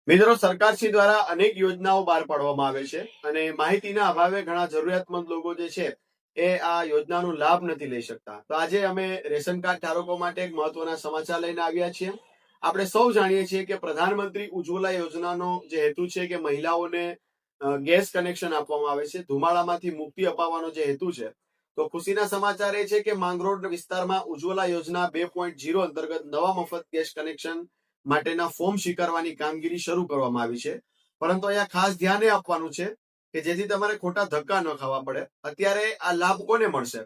મિત્રો, સરકારશ્રી દ્વારા અનેક યોજનાઓ બહાર પાડવામાં આવે છે અને માહિતીના અભાવે ઘણા જરૂરિયાતમંદ લોકો જે છે એ આ યોજનાનો લાભ નથી લઈ શકતા. તો આજે અમે રેશન કાર્ડ ધારકો માટે એક મહત્વના સમાચાર લઈને આવ્યા છીએ. આપણે સૌ જાણીએ છીએ કે પ્રધાનમંત્રી ઉજ્જવલા યોજનાનો જે હેતુ છે કે મહિલાઓને ગેસ કનેક્શન આપવામાં આવે છે, ધુમાડામાંથી મુક્તિ અપાવવાનો જે હેતુ છે. તો ખુશીના સમાચાર એ છે કે માંગરોળ વિસ્તારમાં ઉજ્જવલા યોજના 2.0 અંતર્ગત નવા મફત ગેસ કનેક્શન માટેના ફોર્મ સ્વીકારવાની કામગીરી શરૂ કરવામાં આવી છે. પરંતુ અહીંયા ખાસ ધ્યાન એ આપવાનું છે કે જેથી તમારે ખોટા ધક્કા ન ખાવા પડે. અત્યારે આ લાભ કોને મળશે?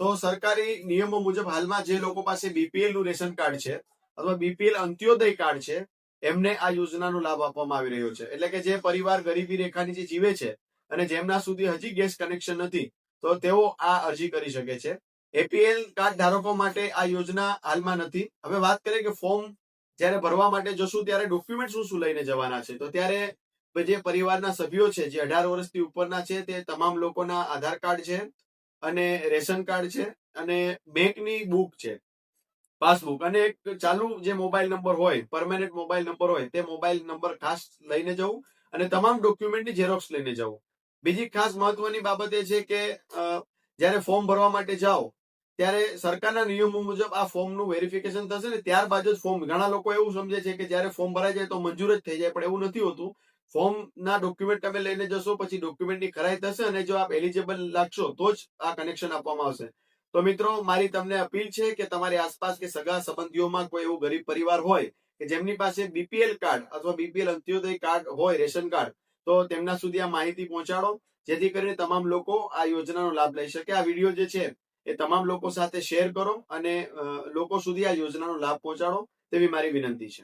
તો સરકારી નિયમો મુજબ હાલમાં જે લોકો પાસે બીપીએલ નું રેશન કાર્ડ છે અથવા બીપીએલ અંત્યોદય કાર્ડ છે એમને આ યોજનાનો લાભ આપવામાં આવી રહ્યો છે. એટલે કે જે પરિવાર ગરીબી રેખાની જે જીવે છે અને જેમના સુધી હજી ગેસ કનેક્શન નથી, તો તેઓ આ અરજી કરી શકે છે. એપીએલ કાર્ડ ધારકો માટે આ યોજના હાલમાં નથી. હવે વાત કરીએ કે ફોર્મ જ્યારે ભરવા માટે જશું ત્યારે ડોક્યુમેન્ટ શું શું લઈને જવાના છે. તો ત્યારે જે પરિવારના સભ્યો છે જે 18 વર્ષથી ઉપરના છે તે તમામ લોકોના આધાર કાર્ડ છે અને રેશન કાર્ડ છે અને બેંકની બુક છે, પાસબુક, અને એક ચાલુ જે મોબાઈલ નંબર હોય, પરમેનન્ટ મોબાઈલ નંબર હોય, તે મોબાઈલ નંબર ખાસ લઈને જવું અને તમામ ડોક્યુમેન્ટની ઝેરોક્સ લઈને જવું. બીજી ખાસ મહત્વની બાબત એ છે કે જ્યારે ફોર્મ ભરવા માટે જાઓ ત્યારે સરકારના નિયમો મુજબ આ ફોર્મનું વેરિફિકેશન થશે ને ત્યારબાદ જ ફોર્મ. ઘણા લોકો એવું સમજે છે કે જ્યારે ફોર્મ ભરાઈ જાય તો મંજૂર જ થઈ જાય, પણ એવું નથી હોતું. ફોર્મના ડોક્યુમેન્ટ તમે લઈને જશો, પછી ડોક્યુમેન્ટની ખરાઈ થશે અને જો આપ એલિજિબલ લાગશો તો જ આ કનેક્શન આપવામાં આવશે. તો મિત્રો, મારી તમને અપીલ છે કે તમારી આસપાસ કે સગા સંબંધીઓમાં કોઈ એવું ગરીબ પરિવાર હોય કે જેમની પાસે બીપીએલ કાર્ડ અથવા બીપીએલ અંત્યોદય કાર્ડ હોય, રેશન કાર્ડ, તો તેમના સુધી આ માહિતી પહોંચાડો જેથી કરીને તમામ લોકો આ યોજનાનો લાભ લઈ શકે. આ વિડીયો જે છે એ તમામ લોકો સાથે શેર કરો અને લોકો સુધી આ યોજનાનો લાભ પહોંચાડો તેવી મારી વિનંતી છે.